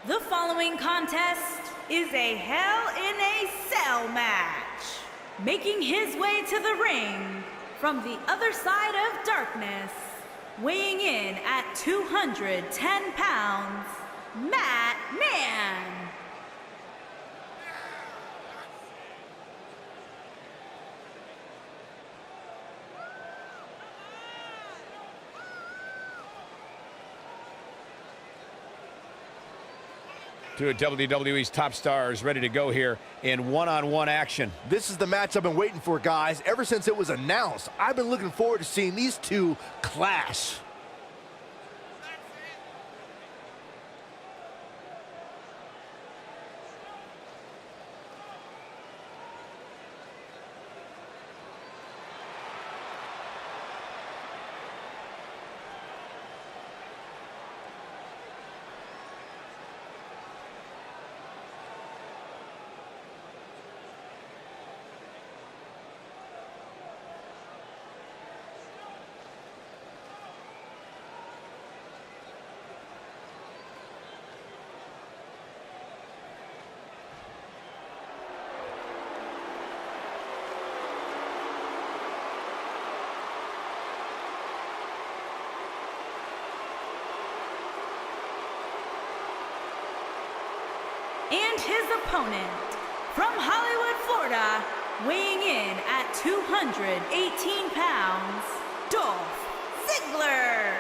The following contest is a Hell in a Cell match. Making his way to the ring from the other side of darkness, weighing in at 210 pounds, Matt Mann. Two of WWE's top stars ready to go here in one-on-one action. This is the match I've been waiting for, guys. Ever since it was announced, I've been looking forward to seeing these two clash. And his opponent, from Hollywood, Florida, weighing in at 218 pounds, Dolph Ziggler.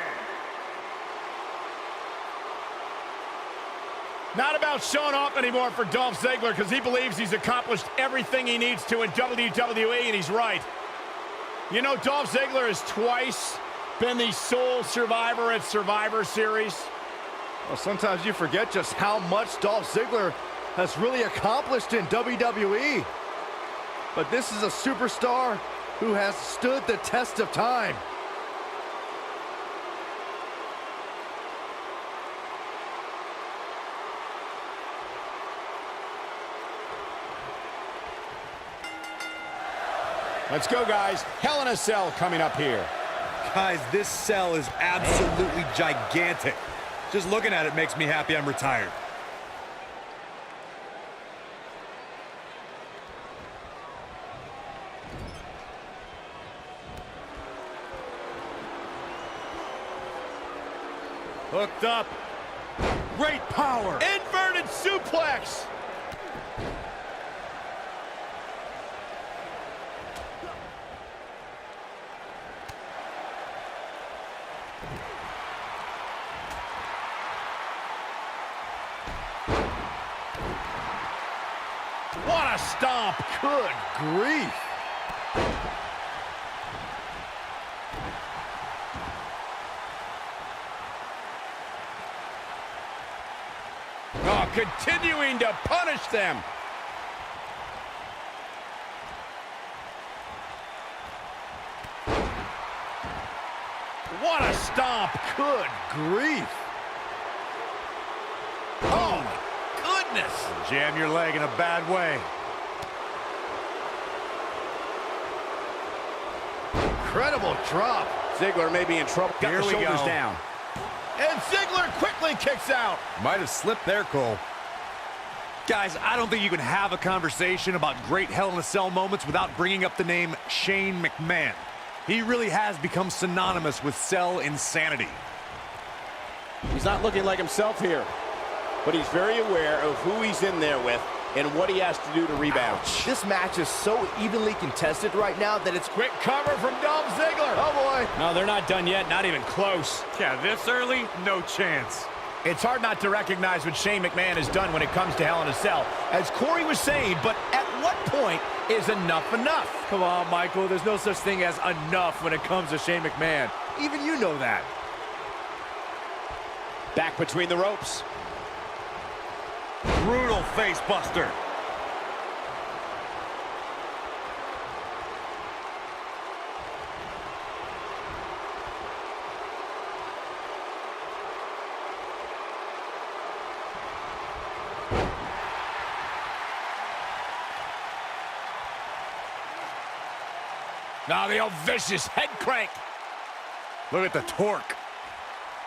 Not about showing off anymore for Dolph Ziggler because he believes he's accomplished everything he needs to in WWE, and he's right. You know, Dolph Ziggler has twice been the sole survivor at Survivor Series. Well, sometimes you forget just how much Dolph Ziggler has really accomplished in WWE. But this is a superstar who has stood the test of time. Let's go, guys. Hell in a Cell coming up here. Guys, this cell is absolutely gigantic. Just looking at it makes me happy I'm retired. Hooked up. Great power. Inverted suplex. What a stomp. Good grief. Oh, continuing to punish them. What a stomp. Good grief. Oh, my goodness. Jam your leg in a bad way. Incredible drop. Ziggler may be in trouble. Got Here the we shoulders go. down. And Ziggler quickly kicks out. Might have slipped there, Cole. Guys, I don't think you can have a conversation about great Hell in a Cell moments without bringing up the name Shane McMahon. He really has become synonymous with cell insanity. He's not looking like himself here, but he's very aware of who he's in there with and what he has to do to rebound. Ouch. This match is so evenly contested right now that it's... Quick cover from Dolph Ziggler. Oh, boy. No, they're not done yet. Not even close. Yeah, this early, no chance. It's hard not to recognize what Shane McMahon has done when it comes to Hell in a Cell. As Corey was saying, but at what point is enough enough? Come on, Michael. There's no such thing as enough when it comes to Shane McMahon. Even you know that. Back between the ropes. Brutal face buster. Now the old vicious head crank. Look at the torque.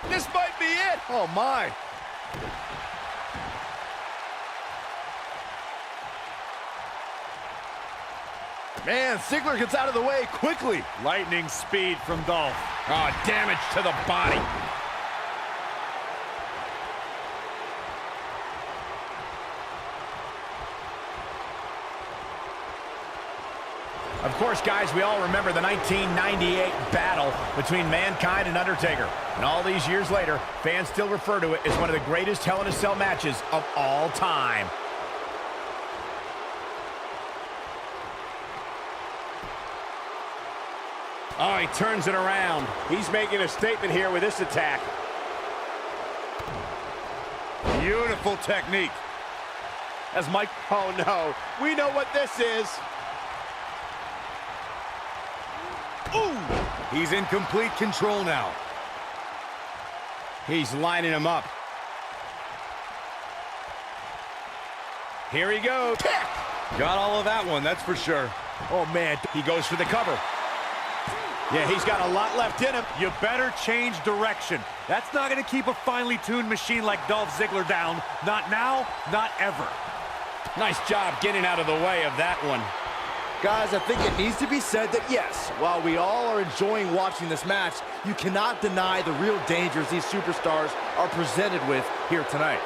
This might be it. Oh, my. Man, Ziggler gets out of the way quickly. Lightning speed from Dolph. Oh, damage to the body. Of course, guys, we all remember the 1998 battle between Mankind and Undertaker. And all these years later, fans still refer to it as one of the greatest Hell in a Cell matches of all time. Oh, he turns it around. He's making a statement here with this attack. Beautiful technique. As Mike, oh no, we know what this is. Ooh! He's in complete control now. He's lining him up. Here he goes. Got all of that one, that's for sure. Oh, man, he goes for the cover. Yeah, he's got a lot left in him. You better change direction. That's not going to keep a finely tuned machine like Dolph Ziggler down. Not now, not ever. Nice job getting out of the way of that one. Guys, I think it needs to be said that yes, while we all are enjoying watching this match, you cannot deny the real dangers these superstars are presented with here tonight.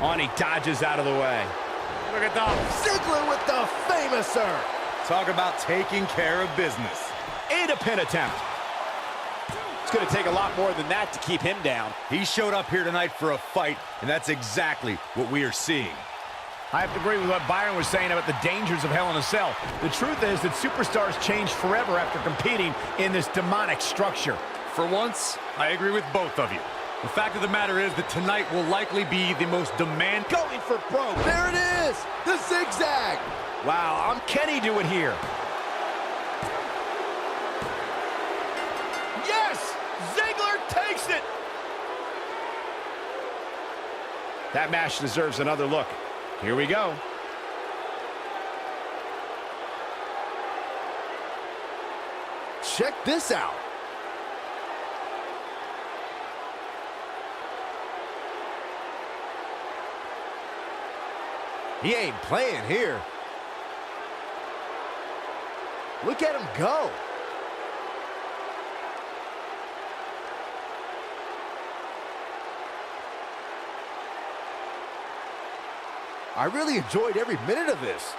On, he dodges out of the way. Look at Dolph. Ziggler with the famouser. Talk about taking care of business. And a pin attempt. It's going to take a lot more than that to keep him down. He showed up here tonight for a fight, and that's exactly what we are seeing. I have to agree with what Byron was saying about the dangers of Hell in a Cell. The truth is that superstars change forever after competing in this demonic structure. For once, I agree with both of you. The fact of the matter is that tonight will likely be the most demanding. Going for broke. There it is, the zigzag. Wow, can he do it here? Yes! Ziggler takes it! That match deserves another look. Here we go. Check this out. He ain't playing here. Look at him go. I really enjoyed every minute of this.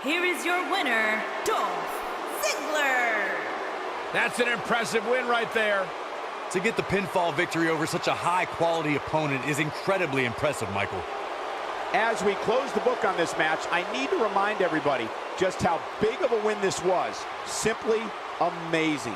Here is your winner, Dolph Ziggler. That's an impressive win right there. To get the pinfall victory over such a high-quality opponent is incredibly impressive, Michael. As we close the book on this match, I need to remind everybody just how big of a win this was. Simply amazing.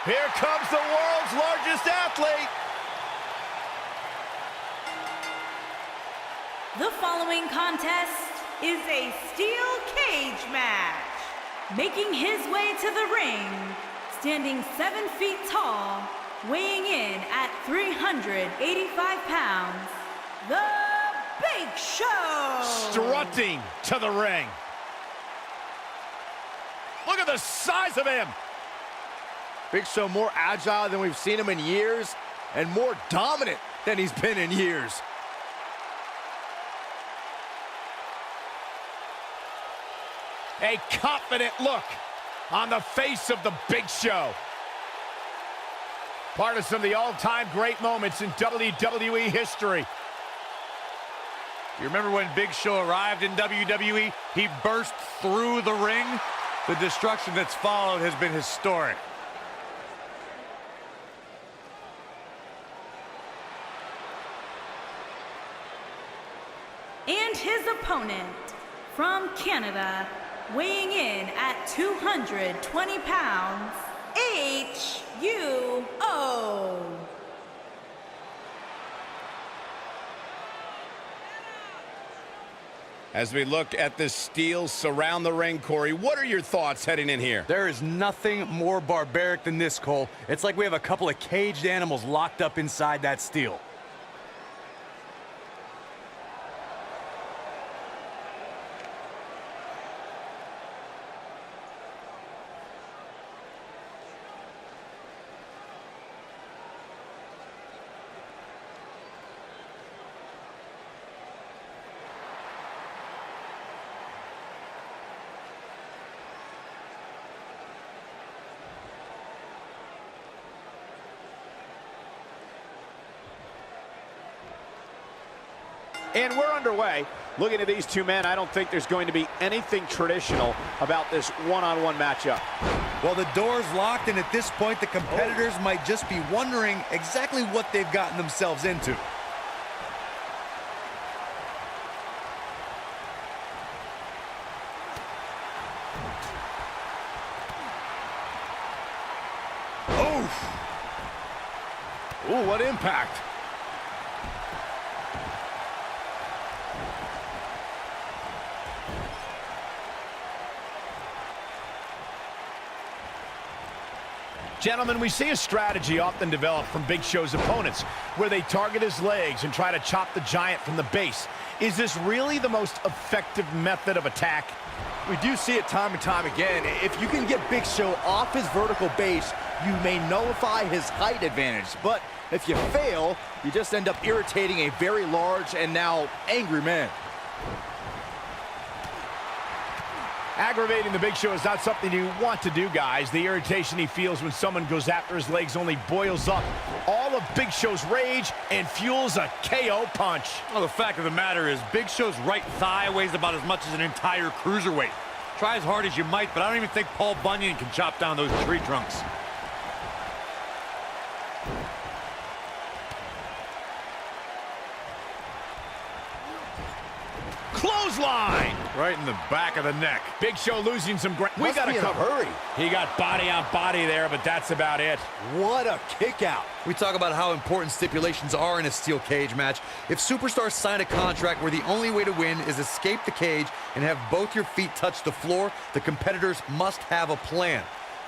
Here comes the world's largest athlete. The following contest is a steel cage match. Making his way to the ring, standing 7 feet tall, weighing in at 385 pounds, The Big Show. Strutting to the ring. Look at the size of him. Big Show more agile than we've seen him in years, and more dominant than he's been in years. A confident look on the face of the Big Show. Part of some of the all-time great moments in WWE history. You remember when Big Show arrived in WWE? He burst through the ring. The destruction that's followed has been historic. And his opponent from Canada, weighing in at 220 pounds, H.U.O. As we look at the steel surround the ring, Corey, what are your thoughts heading in here? There is nothing more barbaric than this, Cole. It's like we have a couple of caged animals locked up inside that steel. And we're underway. Looking at these two men, I don't think there's going to be anything traditional about this one-on-one matchup. Well, the door's locked, and at this point, the competitors might just be wondering exactly what they've gotten themselves into. Ooh, what impact. Gentlemen, we see a strategy often developed from Big Show's opponents where they target his legs and try to chop the giant from the base. Is this really the most effective method of attack? We do see it time and time again. If you can get Big Show off his vertical base, you may nullify his height advantage. But if you fail, you just end up irritating a very large and now angry man. Aggravating the Big Show is not something you want to do, guys. The irritation he feels when someone goes after his legs only boils up all of Big Show's rage and fuels a KO punch. Well, the fact of the matter is, Big Show's right thigh weighs about as much as an entire cruiserweight. Try as hard as you might, but I don't even think Paul Bunyan can chop down those tree trunks. Clothesline! Right in the back of the neck. Big Show losing some ground. We Must got to be in a cover. hurry. He got body on body there, but that's about it. What a kick out. We talk about how important stipulations are in a steel cage match. If superstars sign a contract where the only way to win is escape the cage and have both your feet touch the floor, the competitors must have a plan.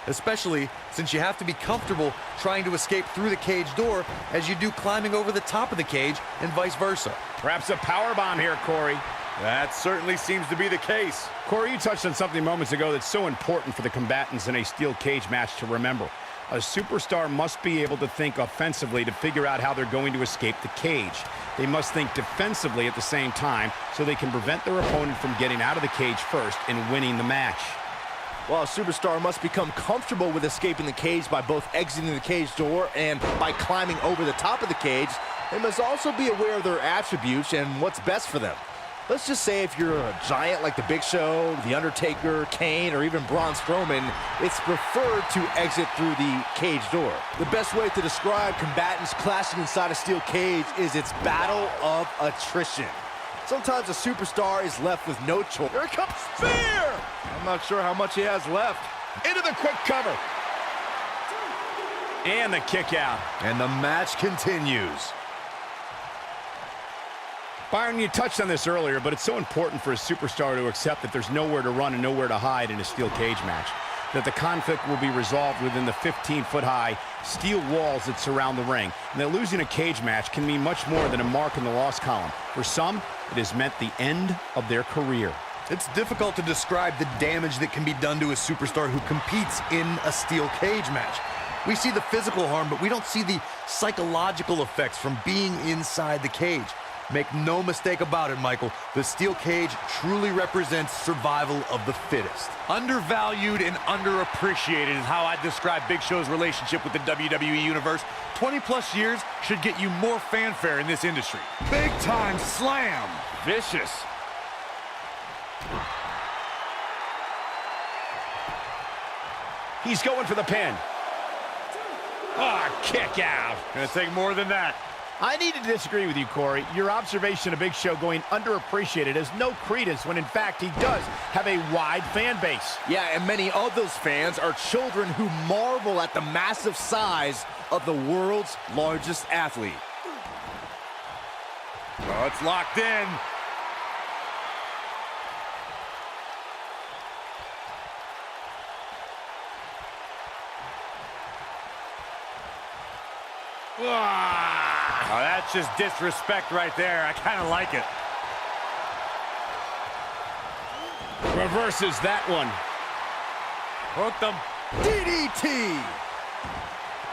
Especially since you have to be comfortable trying to escape through the cage door as you do climbing over the top of the cage and vice versa. Perhaps a powerbomb here, Corey. That certainly seems to be the case. Corey, you touched on something moments ago that's so important for the combatants in a steel cage match to remember. A superstar must be able to think offensively to figure out how they're going to escape the cage. They must think defensively at the same time so they can prevent their opponent from getting out of the cage first and winning the match. Well, a superstar must become comfortable with escaping the cage by both exiting the cage door and by climbing over the top of the cage. They must also be aware of their attributes and what's best for them. Let's just say if you're a giant like the Big Show, The Undertaker, Kane, or even Braun Strowman, it's preferred to exit through the cage door. The best way to describe combatants clashing inside a steel cage is its battle of attrition. Sometimes a superstar is left with no choice. Here comes Spear! I'm not sure how much he has left. Into the quick cover. And the kick out. And the match continues. Byron, you touched on this earlier, but it's so important for a superstar to accept that there's nowhere to run and nowhere to hide in a steel cage match. That the conflict will be resolved within the 15-foot-high steel walls that surround the ring. And that losing a cage match can mean much more than a mark in the loss column. For some, it has meant the end of their career. It's difficult to describe the damage that can be done to a superstar who competes in a steel cage match. We see the physical harm, but we don't see the psychological effects from being inside the cage. Make no mistake about it, Michael. The steel cage truly represents survival of the fittest. Undervalued and underappreciated is how I describe Big Show's relationship with the WWE Universe. 20-plus years should get you more fanfare in this industry. Big time slam. Vicious. He's going for the pin. Oh, kick out. Gonna take more than that. I need to disagree with you, Corey. Your observation of Big Show going underappreciated has no credence when, in fact, he does have a wide fan base. Yeah, and many of those fans are children who marvel at the massive size of the world's largest athlete. Oh, it's locked in. Oh, that's just disrespect right there. I kind of like it. Reverses that one. Hooked them. DDT!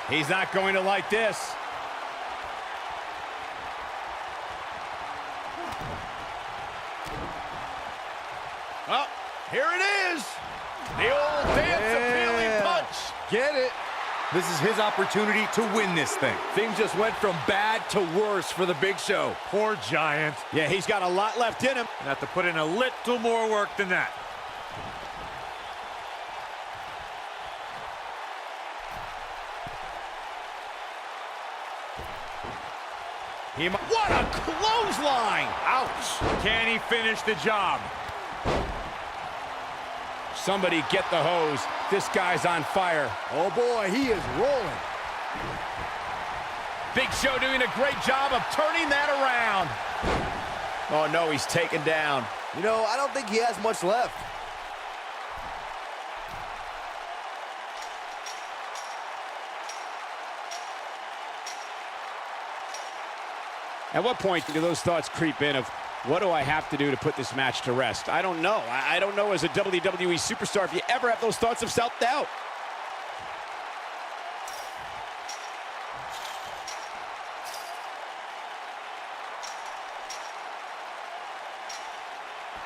He's not going to like this. Oh, here it is. The old dance appealing punch. Get it? This is his opportunity to win this thing. Things just went from bad to worse for the Big Show. Poor Giant. Yeah, he's got a lot left in him. Gonna have to put in a little more work than that. What a clothesline! Ouch! Can he finish the job? Somebody get the hose. This guy's on fire. Oh boy, he is rolling. Big Show doing a great job of turning that around. Oh no, he's taken down. You know, I don't think he has much left. At what point do those thoughts creep in of, what do I have to do to put this match to rest? I don't know. I don't know as a WWE superstar if you ever have those thoughts of self-doubt.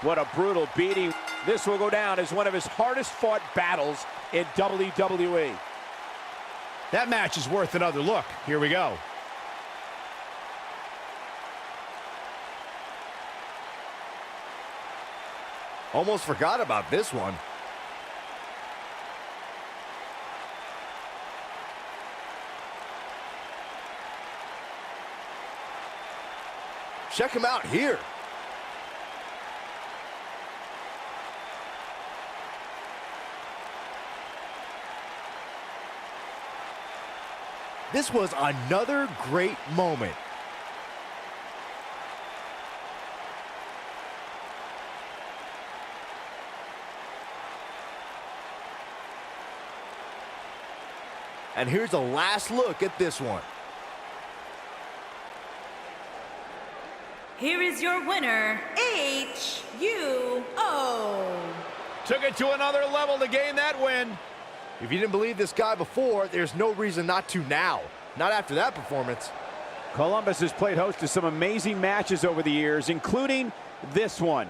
What a brutal beating. This will go down as one of his hardest fought battles in WWE. That match is worth another look. Here we go. Almost forgot about this one. Check him out here. This was another great moment. And here's a last look at this one. Here is your winner, H.U.O. Took it to another level to gain that win. If you didn't believe this guy before, there's no reason not to now. Not after that performance. Columbus has played host to some amazing matches over the years, including this one.